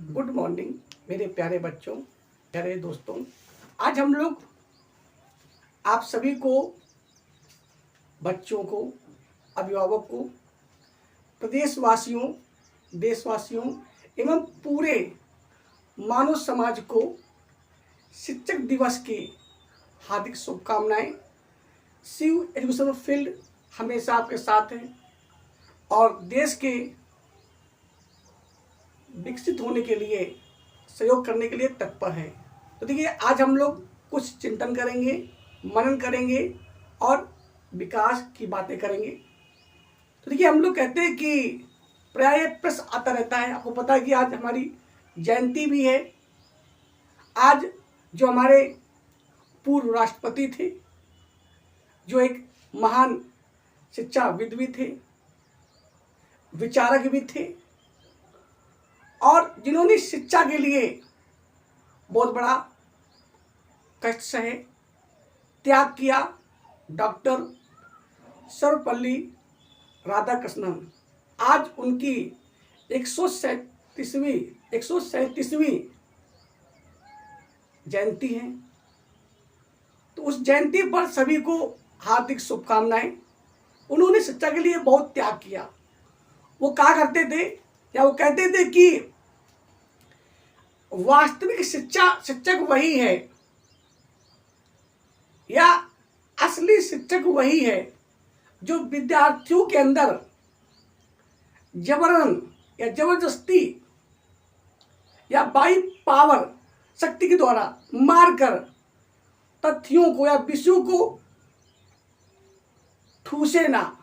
Good morning मेरे प्यारे बच्चों, प्यारे दोस्तों। आज हम लोग आप सभी को, बच्चों को, अभिभावक को, प्रदेशवासियों, देशवासियों एवं पूरे मानव समाज को शिक्षक दिवस की हार्दिक शुभकामनाएं। शिव एजुकेशन फील्ड हमेशा आपके साथ है और देश के विकसित होने के लिए सहयोग करने के लिए तत्पर है। तो देखिए, आज हम लोग कुछ चिंतन करेंगे, मनन करेंगे और विकास की बातें करेंगे। तो देखिए, हम लोग कहते हैं कि प्राय प्रश्न आता रहता है। आपको पता है कि आज हमारी जयंती भी है। आज जो हमारे पूर्व राष्ट्रपति थे, जो एक महान शिक्षाविद भी थे, विचारक भी थे और जिन्होंने शिक्षा के लिए बहुत बड़ा कष्ट सहे, त्याग किया, डॉक्टर सर्वपल्ली राधाकृष्णन। आज उनकी 137वीं जयंती है। तो उस जयंती पर सभी को हार्दिक शुभकामनाएं। उन्होंने शिक्षा के लिए बहुत त्याग किया। वो कहा करते थे या वो कहते थे कि वास्तविक शिक्षक वही है या असली शिक्षक वही है जो विद्यार्थियों के अंदर जबरन या जबरदस्ती या बाई पावर शक्ति के द्वारा मारकर तथ्यों को या विषयों को ठूसे ना,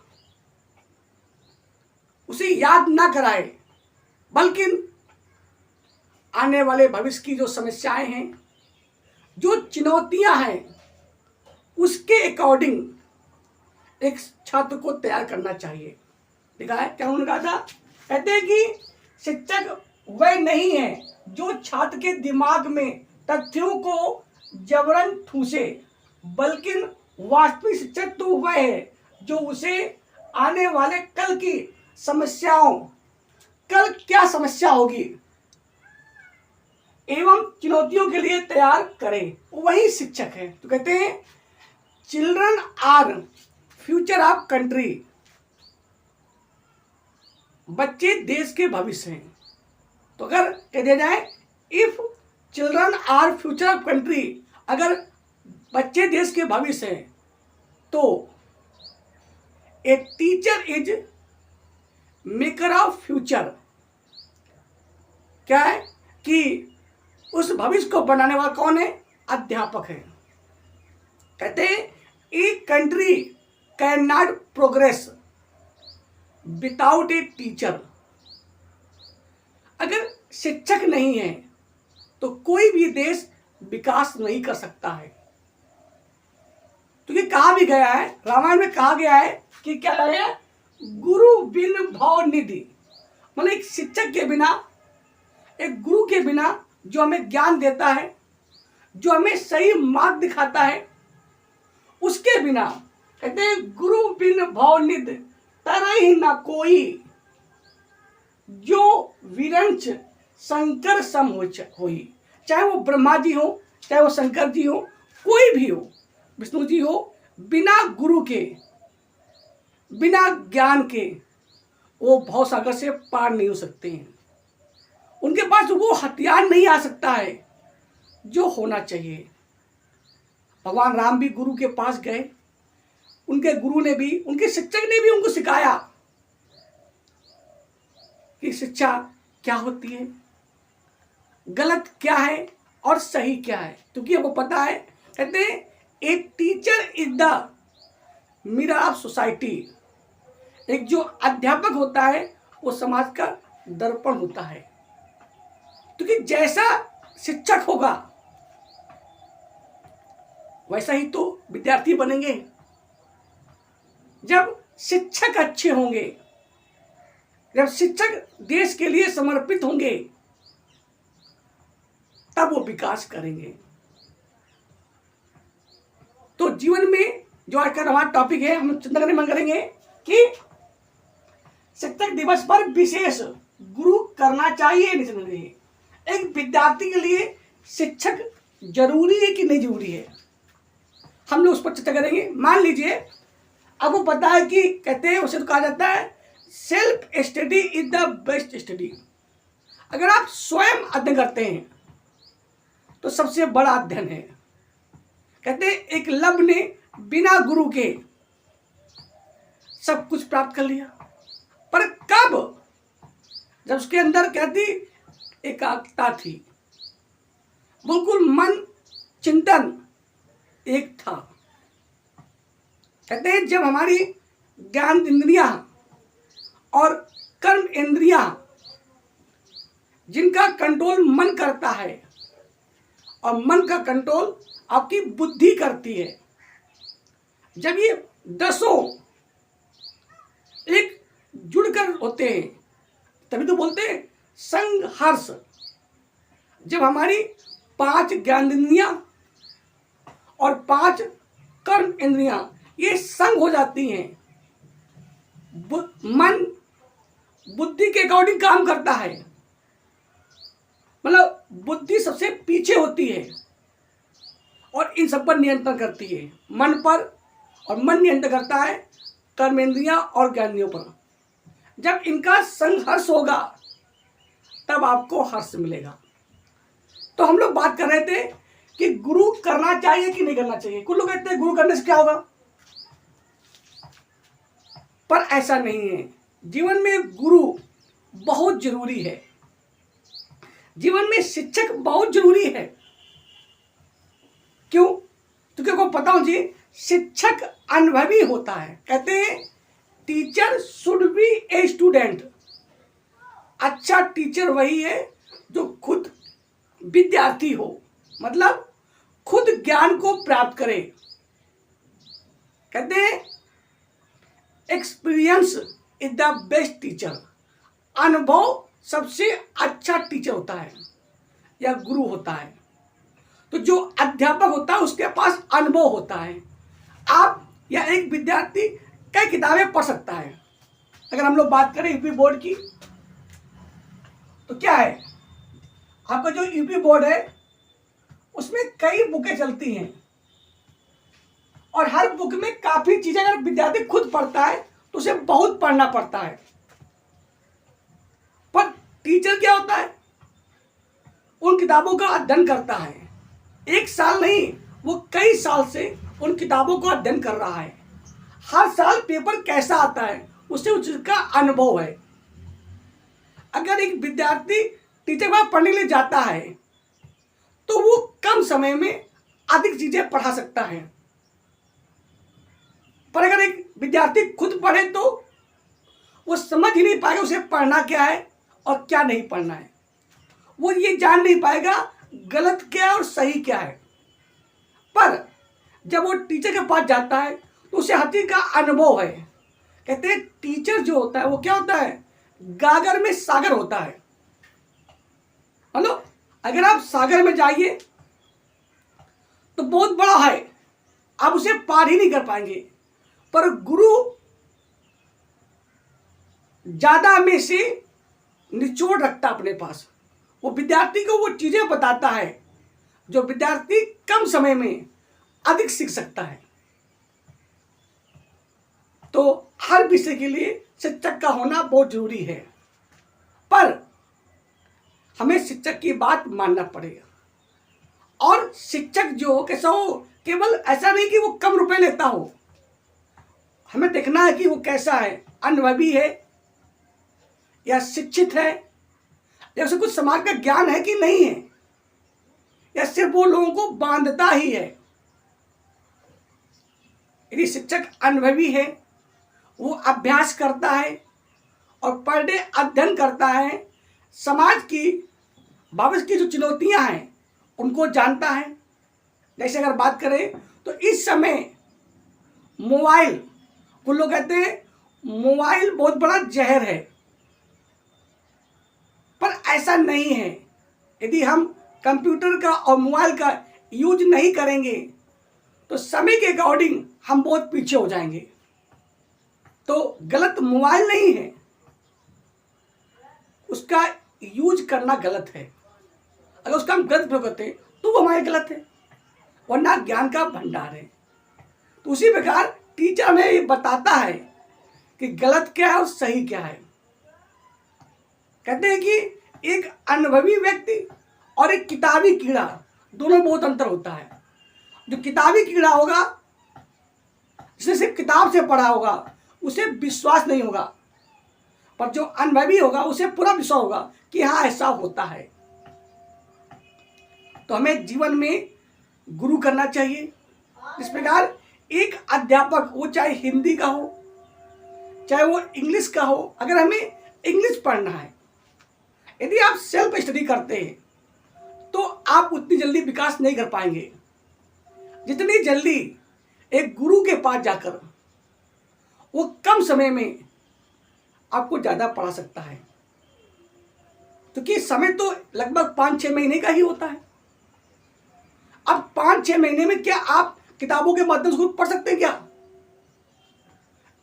उसे याद ना कराए, बल्कि आने वाले भविष्य की जो समस्याएं हैं, जो चुनौतियां हैं, उसके अकॉर्डिंग एक छात्र को तैयार करना चाहिए। देखा है क्या उन्होंने कहा था? कहते हैं कि शिक्षक वह नहीं है जो छात्र के दिमाग में तथ्यों को जबरन ठूसे, बल्कि वास्तविक शिक्षक तो वह है जो उसे आने वाले कल की समस्याओं, कल क्या समस्या होगी एवं चुनौतियों के लिए तैयार करे, वही शिक्षक है। तो कहते हैं children are future of country. बच्चे देश के भविष्य हैं। तो अगर कह दिया जाए if children are future of country, अगर बच्चे देश के भविष्य हैं तो a teacher is maker of future. क्या है कि उस भविष्य को बनाने वाला कौन है? अध्यापक है। कहते हैं a country can not progress without a teacher. अगर शिक्षक नहीं है तो कोई भी देश विकास नहीं कर सकता है। तो ये कहा भी गया है, रामायण में कहा गया है कि क्या है? गुरु बिन भव निधि। मतलब एक शिक्षक के बिना, एक गुरु के बिना जो हमें ज्ञान देता है, जो हमें सही मार्ग दिखाता है, उसके बिना कहते हैं गुरु बिन भव निधि तरह ही ना कोई, जो विरंच शंकर सम होई। चाहे वो ब्रह्मा जी हो, चाहे वो शंकर जी हो, कोई भी हो, विष्णु जी हो, बिना गुरु के, बिना ज्ञान के वो भवसागर से पार नहीं हो सकते हैं। उनके पास वो हथियार नहीं आ सकता है जो होना चाहिए। भगवान राम भी गुरु के पास गए। उनके गुरु ने भी, उनके शिक्षक ने भी उनको सिखाया कि शिक्षा क्या होती है, गलत क्या है और सही क्या है। क्योंकि हमको पता है, कहते हैं एक teacher is the mirror of society. एक जो अध्यापक होता है वो समाज का दर्पण होता है। क्योंकि जैसा शिक्षक होगा वैसा ही तो विद्यार्थी बनेंगे। जब शिक्षक अच्छे होंगे, जब शिक्षक देश के लिए समर्पित होंगे, तब वो विकास करेंगे। तो जीवन में जो आज का हमारा टॉपिक है, हम चिंता करने मन करेंगे कि शिक्षक दिवस पर विशेष गुरु करना चाहिए नहीं चाहिए। एक विद्यार्थी के लिए शिक्षक जरूरी है कि नहीं जरूरी है, हम लोग उस पर चर्चा करेंगे। मान लीजिए आपको पता है कि कहते हैं, उसे तो कहा जाता है self study is the best study. अगर आप स्वयं अध्ययन करते हैं तो सबसे बड़ा अध्ययन है। कहते हैं एकलव्य ने बिना गुरु के सब कुछ प्राप्त कर लिया, पर कब? जब उसके अंदर कहती एकाग्रता थी, बिल्कुल मन चिंतन एक था। कहते हैं जब हमारी ज्ञान इंद्रियां और कर्म इंद्रियां, जिनका कंट्रोल मन करता है और मन का कंट्रोल आपकी बुद्धि करती है, जब ये दसों एक जुड़कर होते हैं तभी तो बोलते हैं संघर्ष। जब हमारी 5 ज्ञानेंद्रियां और 5 कर्म इंद्रियां ये संग हो जाती हैं, मन बुद्धि के अकॉर्डिंग काम करता है, मतलब बुद्धि सबसे पीछे होती है और इन सब पर नियंत्रण करती है, मन पर, और मन नियंत्रण करता है कर्मेंद्रियां और ज्ञानेंद्रियों पर। जब इनका संघर्ष होगा तब आपको हर्ष मिलेगा। तो हम लोग बात कर रहे थे कि गुरु करना चाहिए कि नहीं करना चाहिए। कुछ लोग कहते हैं गुरु करने से क्या होगा, पर ऐसा नहीं है। जीवन में गुरु बहुत जरूरी है, जीवन में शिक्षक बहुत जरूरी है। क्यों? क्योंकि आपको पता हो जी, शिक्षक अनुभवी होता है। कहते हैं teacher should be a student. अच्छा टीचर वही है जो खुद विद्यार्थी हो, मतलब खुद ज्ञान को प्राप्त करे। कहते हैं experience is the best teacher. अनुभव सबसे अच्छा टीचर होता है या गुरु होता है। तो जो अध्यापक होता है उसके पास अनुभव होता है। आप या एक विद्यार्थी कई किताबें पढ़ सकता है। अगर हम लोग बात करें यूपी बोर्ड की, तो क्या है, आपका जो यूपी बोर्ड है उसमें कई बुकें चलती हैं और हर बुक में काफी चीजें अगर विद्यार्थी खुद पढ़ता है तो उसे बहुत पढ़ना पड़ता है। पर टीचर क्या होता है, उन किताबों का अध्ययन करता है। एक साल नहीं, वो कई साल से उन किताबों को अध्ययन कर रहा है। हर साल पेपर कैसा आता है उससे उसका अनुभव है। अगर एक विद्यार्थी टीचर के पास पढ़ने के लिए जाता है तो वो कम समय में अधिक चीजें पढ़ा सकता है। पर अगर एक विद्यार्थी खुद पढ़े तो वो समझ ही नहीं पाएगा उसे पढ़ना क्या है और क्या नहीं पढ़ना है। वो ये जान नहीं पाएगा गलत क्या है और सही क्या है। पर जब वो टीचर के पास जाता है तो उसे हर चीज का अनुभव है। कहते हैं टीचर जो होता है वो क्या होता है, गागर में सागर होता है। मतलब अगर आप सागर में जाइए तो बहुत बड़ा है, आप उसे पार ही नहीं कर पाएंगे। पर गुरु ज्यादा में से निचोड़ रखता अपने पास। वो विद्यार्थी को वो चीजें बताता है जो विद्यार्थी कम समय में अधिक सीख सकता है। तो हर विषय के लिए शिक्षक का होना बहुत जरूरी है, पर हमें शिक्षक की बात मानना पड़ेगा। और शिक्षक जो हो कैसा हो, केवल ऐसा नहीं कि वो कम रुपए लेता हो। हमें देखना है कि वो कैसा है, अनुभवी है या शिक्षित है, या उसे कुछ समाज का ज्ञान है कि नहीं है, या सिर्फ वो लोगों को बांधता ही है। यदि शिक्षक अनुभवी है, वो अभ्यास करता है और पर डे अध्ययन करता है, समाज की भविष्य की जो चुनौतियां हैं उनको जानता है। जैसे अगर बात करें तो इस समय मोबाइल, कुछ लोग कहते हैं मोबाइल बहुत बड़ा जहर है, पर ऐसा नहीं है। यदि हम कंप्यूटर का और मोबाइल का यूज नहीं करेंगे तो समय के अकॉर्डिंग हम बहुत पीछे हो जाएंगे। तो गलत मोबाइल नहीं है, उसका यूज करना गलत है। अगर उसका हम गलत प्रयोग करते हैं तो वो हमारे गलत है, वरना ज्ञान का भंडार है। तो उसी प्रकार टीचर हमें ये बताता है कि गलत क्या है और सही क्या है। कहते हैं कि एक अनुभवी व्यक्ति और एक किताबी कीड़ा दोनों में बहुत अंतर होता है। जो किताबी कीड़ा होगा, जिसने सिर्फ किताब से पढ़ा होगा, उसे विश्वास नहीं होगा, पर जो अनुभवी होगा उसे पूरा विश्वास होगा कि हाँ ऐसा होता है। तो हमें जीवन में गुरु करना चाहिए। इस प्रकार एक अध्यापक, वो चाहे हिंदी का हो चाहे वो इंग्लिश का हो, अगर हमें इंग्लिश पढ़ना है, यदि आप सेल्फ स्टडी करते हैं तो आप उतनी जल्दी विकास नहीं कर पाएंगे जितनी जल्दी एक गुरु के पास जाकर वो कम समय में आपको ज़्यादा पढ़ा सकता है। क्योंकि समय तो लगभग 5-6 महीने का ही होता है। अब 5-6 महीने में क्या आप किताबों के माध्यम से पढ़ सकते हैं? क्या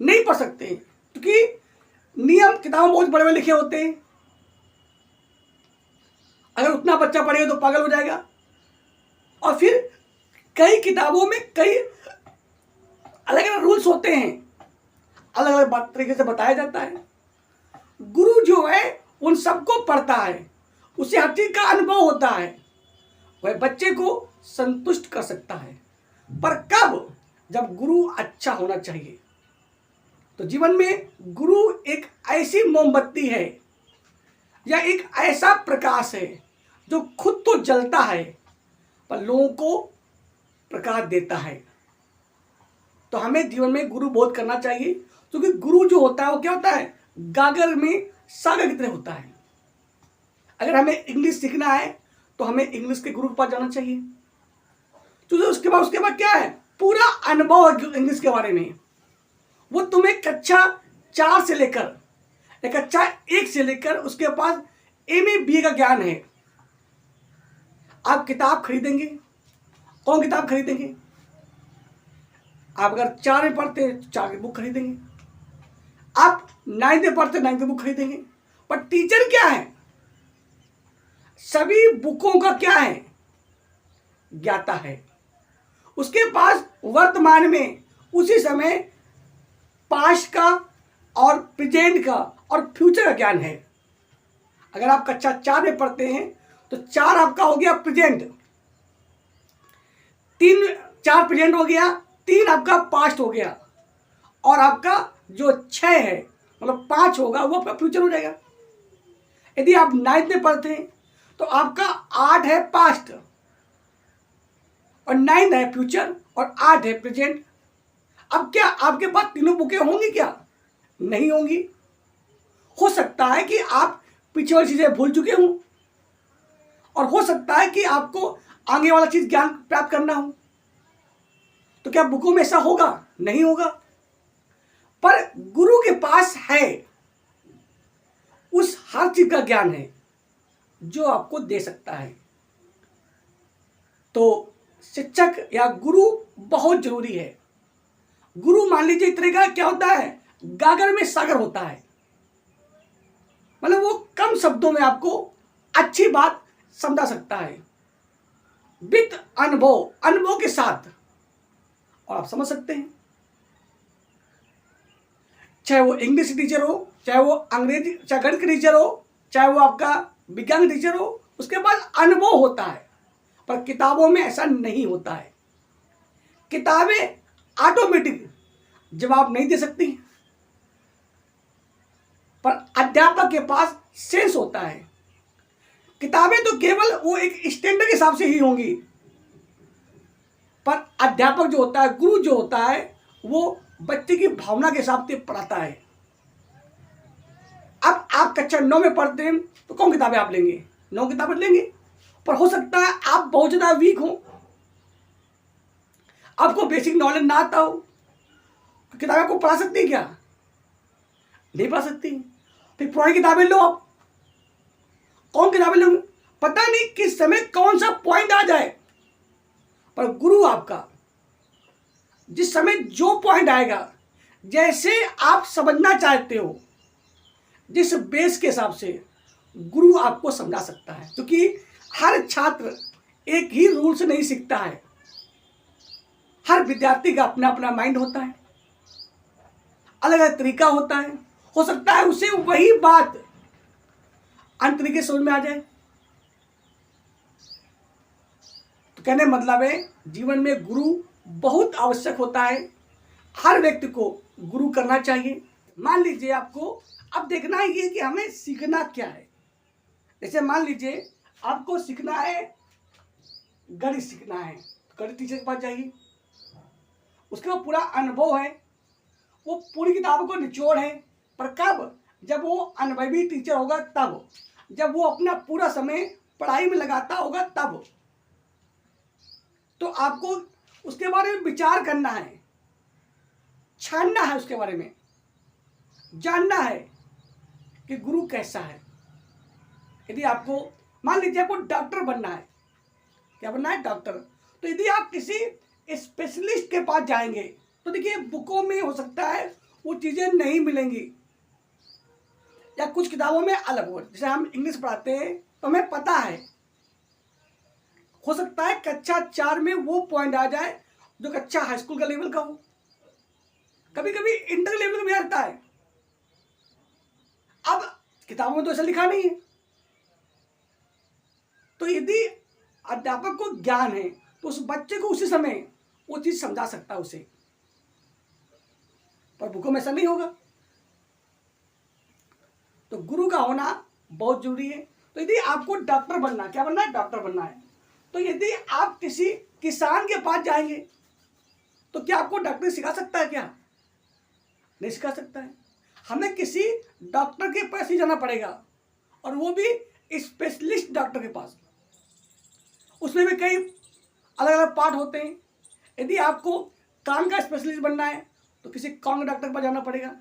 नहीं पढ़ सकते, क्योंकि नियम किताबों में बहुत बड़े बड़े लिखे होते हैं। अगर उतना बच्चा पढ़ेगा तो पागल हो जाएगा। और फिर कई किताबों में कई अलग अलग रूल्स होते हैं, अलग अलग तरीके से बताया जाता है। गुरु जो है उन सबको पढ़ता है, उसे हर चीज का अनुभव होता है, वह बच्चे को संतुष्ट कर सकता है। पर कब? जब गुरु अच्छा होना चाहिए। तो जीवन में गुरु एक ऐसी मोमबत्ती है या एक ऐसा प्रकाश है जो खुद तो जलता है पर लोगों को प्रकाश देता है। तो हमें जीवन में गुरु बोध करना चाहिए, क्योंकि गुरु जो होता है वो क्या होता है? गागर में सागर की तरह होता है। अगर हमें इंग्लिश सीखना है तो हमें इंग्लिश के गुरु के पास जाना चाहिए, क्योंकि उसके बाद क्या है? पूरा अनुभव है इंग्लिश के बारे में। वो तुम्हें कक्षा 4 से लेकर या कक्षा 1 से लेकर उसके पास MA BA का ज्ञान है। आप किताब खरीदेंगे, कौन किताब खरीदेंगे? आप अगर 4 में पढ़ते हैं तो 4 की बुक खरीदेंगे, आप 9 में पढ़ते 9 की बुक खरीदेंगे। पर टीचर क्या है? सभी बुकों का क्या है? ज्ञाता है। उसके पास वर्तमान में उसी समय पास्ट का और प्रेजेंट का और फ्यूचर का ज्ञान है। अगर आप कक्षा 4 में पढ़ते हैं तो 4 आपका हो गया प्रेजेंट, 4 प्रेजेंट हो गया, 3 आपका पास्ट हो गया, और आपका जो 6 है मतलब 5 होगा वो आपका फ्यूचर हो जाएगा। यदि आप 9th में पढ़ते हैं तो आपका 8 है पास्ट और 9 है फ्यूचर और 8 है प्रेजेंट। अब क्या आपके पास तीनों बुकें होंगी? क्या नहीं होंगी। हो सकता है कि आप पीछे वाली चीजें भूल चुके हों, और हो सकता है कि आपको आगे वाला चीज ज्ञान प्राप्त करना हो। तो क्या बुकों में ऐसा होगा? नहीं होगा। पर गुरु के पास है, उस हर चीज का ज्ञान है जो आपको दे सकता है। तो शिक्षक या गुरु बहुत जरूरी है। गुरु मान लीजिए एक तरह का क्या होता है? गागर में सागर होता है। मतलब वो कम शब्दों में आपको अच्छी बात समझा सकता है, विद अनुभव के साथ, और आप समझ सकते हैं। चाहे वो इंग्लिश टीचर हो, चाहे वो अंग्रेजी चाहे गणित टीचर हो, चाहे वो आपका विज्ञान टीचर हो, उसके बाद अनुभव होता है। पर किताबों में ऐसा नहीं होता है। किताबें ऑटोमेटिक जवाब नहीं दे सकती, पर अध्यापक के पास सेंस होता है। किताबें तो केवल वो एक स्टैंडर्ड के हिसाब से ही होंगी, पर अध्यापक जो होता है, गुरु जो होता है, वो बच्चे की भावना के हिसाब से पढ़ाता है। अब आप कक्षा 9 में पढ़ते हैं तो कौन किताबें आप लेंगे? 9 किताबें लेंगे। पर हो सकता है आप बहुत ज्यादा वीक हो, आपको बेसिक नॉलेज ना आता हो, तो किताबें आपको पढ़ा सकती है क्या? नहीं पढ़ा सकती। फिर पुरानी किताबें लो। आप कौन किताबें लोगे? पता नहीं किस समय कौन सा पॉइंट आ जाए, पर गुरु आपका जिस समय जो पॉइंट आएगा, जैसे आप समझना चाहते हो, जिस बेस के हिसाब से गुरु आपको समझा सकता है। क्योंकि हर छात्र एक ही रूल से नहीं सीखता है। हर विद्यार्थी का अपना अपना माइंड होता है, अलग अलग तरीका होता है। हो सकता है उसे वही बात अन्य तरीके समझ में आ जाए। तो कहने मतलब है जीवन में गुरु बहुत आवश्यक होता है। हर व्यक्ति को गुरु करना चाहिए। मान लीजिए आपको अब देखना ये कि हमें सीखना क्या है। जैसे मान लीजिए आपको सीखना है, गणित सीखना है, तो गणित टीचर के पास जाइए। उसका पूरा अनुभव है, वो पूरी किताबों को निचोड़ है। पर कब? जब वो अनुभवी टीचर होगा तब, जब वो अपना पूरा समय पढ़ाई में लगाता होगा तब। तो आपको उसके बारे में विचार करना है, छानना है, उसके बारे में जानना है कि गुरु कैसा है। यदि आपको मान लीजिए आपको डॉक्टर बनना है, क्या बनना है? डॉक्टर। तो यदि आप किसी स्पेशलिस्ट के पास जाएंगे तो देखिए बुकों में हो सकता है वो चीज़ें नहीं मिलेंगी, या कुछ किताबों में अलग हो। जैसे हम इंग्लिश पढ़ाते हैं तो हमें पता है, हो सकता है कक्षा 4 में वो पॉइंट आ जाए जो कक्षा हाई स्कूल का लेवल का हो, कभी कभी इंटर लेवल का भी आता है। अब किताबों में तो ऐसा लिखा नहीं है। तो यदि अध्यापक को ज्ञान है तो उस बच्चे को उसी समय वो चीज समझा सकता है उसे, पर बुकों में ऐसा नहीं होगा। तो गुरु का होना बहुत जरूरी है। तो यदि आपको डॉक्टर बनना, क्या बनना है? डॉक्टर बनना है। तो यदि आप किसी किसान के पास जाएंगे तो क्या आपको डॉक्टर सिखा सकता है? क्या नहीं सिखा सकता है। हमें किसी डॉक्टर के पास ही जाना पड़ेगा, और वो भी स्पेशलिस्ट डॉक्टर के पास। उसमें भी कई अलग अलग पार्ट होते हैं। यदि आपको कान का स्पेशलिस्ट बनना है तो किसी कान के डॉक्टर के पास जाना पड़ेगा।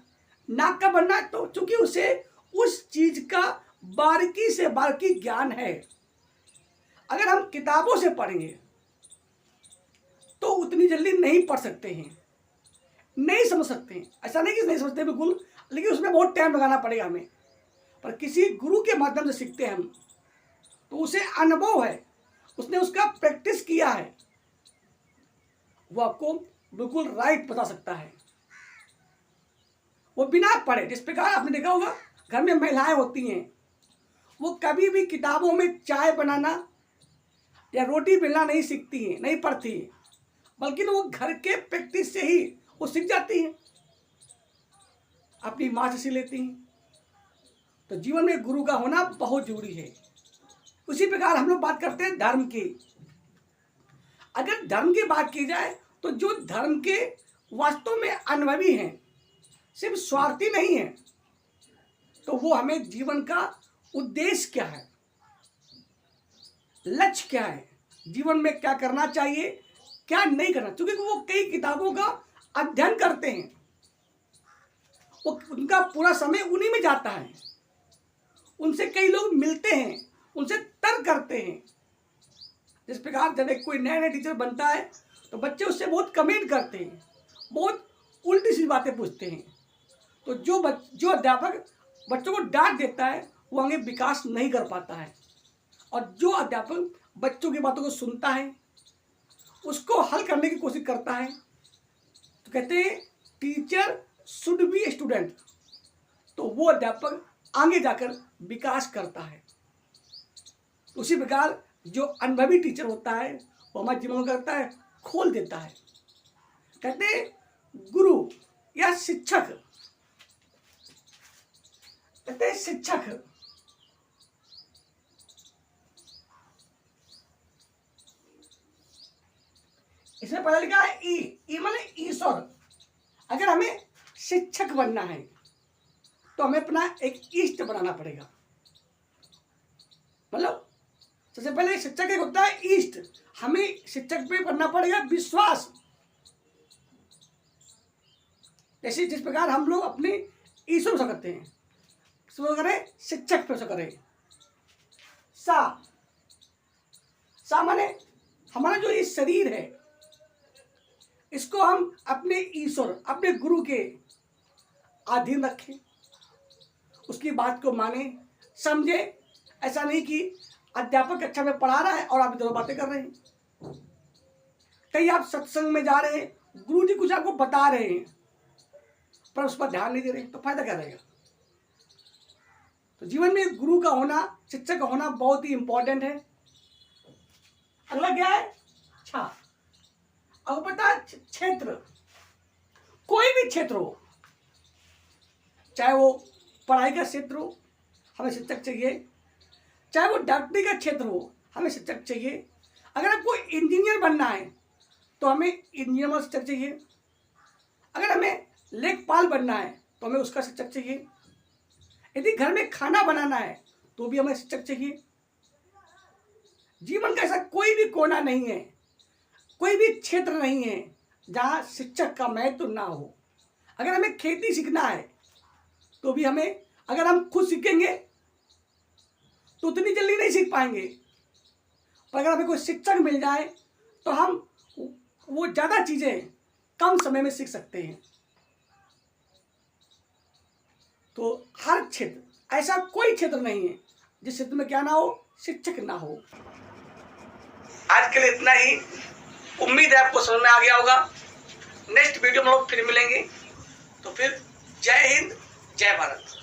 नाक का बनना है तो चूंकि उसे उस चीज का बारीकी से बारीकी ज्ञान है। अगर हम किताबों से पढ़ेंगे तो उतनी जल्दी नहीं पढ़ सकते हैं, नहीं समझ सकते हैं। ऐसा नहीं कि नहीं समझते बिल्कुल, लेकिन उसमें बहुत टाइम लगाना पड़ेगा हमें। पर किसी गुरु के माध्यम से सीखते हैं हम, तो उसे अनुभव है, उसने उसका प्रैक्टिस किया है, वो आपको बिल्कुल राइट बता सकता है। वो बिना पढ़े, जिस प्रकार आपने देखा होगा घर में महिलाएं होती हैं, वो कभी भी किताबों में चाय बनाना या रोटी बेलना नहीं सीखती हैं, नहीं पढ़ती हैं, बल्कि वो घर के प्रैक्टिस से ही वो सीख जाती हैं, अपनी माँ से सीख लेती हैं। तो जीवन में गुरु का होना बहुत जरूरी है। उसी प्रकार हम लोग बात करते हैं धर्म की। अगर धर्म की बात की जाए तो जो धर्म के वास्तव में अनुभवी हैं, सिर्फ स्वार्थी नहीं है, तो वो हमें जीवन का उद्देश्य क्या है, लक्ष्य क्या है, जीवन में क्या करना चाहिए, क्या नहीं करना। क्योंकि वो कई किताबों का अध्ययन करते हैं, वो उनका पूरा समय उन्हीं में जाता है। उनसे कई लोग मिलते हैं, उनसे तर्क करते हैं। जिस प्रकार जब एक कोई नया नया टीचर बनता है तो बच्चे उससे बहुत कमेंट करते हैं, बहुत उल्टी सी बातें पूछते हैं। तो जो अध्यापक बच्चों को डांट देता है वो आगे विकास नहीं कर पाता है, और जो अध्यापक बच्चों की बातों को सुनता है, उसको हल करने की कोशिश करता है, तो कहते हैं टीचर शुड बी स्टूडेंट। तो वो अध्यापक आगे जाकर विकास करता है। उसी प्रकार जो अनुभवी टीचर होता है वो हमारे जीवन को करता है, खोल देता है। कहते हैं गुरु या शिक्षक, कहते हैं शिक्षक इसमें पहले लिखा है ई माने ईश्वर। अगर हमें शिक्षक बनना है तो हमें अपना एक इष्ट बनाना पड़ेगा। मतलब सबसे पहले शिक्षक एक होता है इष्ट, हमें शिक्षक पे करना पड़ेगा विश्वास। जैसे जिस प्रकार हम लोग अपने ईश्वर से करते हैं, करें शिक्षक पे करें। सा माने हमारा जो ये शरीर है, इसको हम अपने ईश्वर, अपने गुरु के अधीन रखें, उसकी बात को माने, समझे। ऐसा नहीं कि अध्यापक कक्षा में पढ़ा रहा है और आप इधर बातें कर रहे हैं। कहीं आप सत्संग में जा रहे हैं, गुरु जी कुछ आपको बता रहे हैं पर उस पर ध्यान नहीं दे रहे, तो फायदा क्या रहेगा। तो जीवन में गुरु का होना, शिक्षक का होना बहुत ही इंपॉर्टेंट है। अगला क्या है? अच्छा, अब पता क्षेत्र, कोई भी क्षेत्र हो, चाहे वो पढ़ाई का क्षेत्र हो, हमें शिक्षक चाहिए, चाहे वो डॉक्टरी का क्षेत्र हो, हमें शिक्षक चाहिए। अगर आपको इंजीनियर बनना है तो हमें इंजीनियर में शिक्षक चाहिए। अगर हमें लेखपाल बनना है तो हमें उसका शिक्षक चाहिए। यदि घर में खाना बनाना है तो भी हमें शिक्षक चाहिए। जीवन का ऐसा कोई भी कोना नहीं है, कोई भी क्षेत्र नहीं है जहाँ शिक्षक का महत्व ना हो। अगर हमें खेती सीखना है तो भी हमें, अगर हम खुद सीखेंगे तो उतनी जल्दी नहीं सीख पाएंगे, पर अगर हमें कोई शिक्षक मिल जाए तो हम वो ज़्यादा चीज़ें कम समय में सीख सकते हैं। तो हर क्षेत्र, ऐसा कोई क्षेत्र नहीं है जिस क्षेत्र में क्या ना हो, शिक्षक ना हो। आज के लिए इतना ही। उम्मीद है आपको समझ में आ गया होगा। नेक्स्ट वीडियो में लोग फिर मिलेंगे। तो फिर जय हिंद, जय भारत।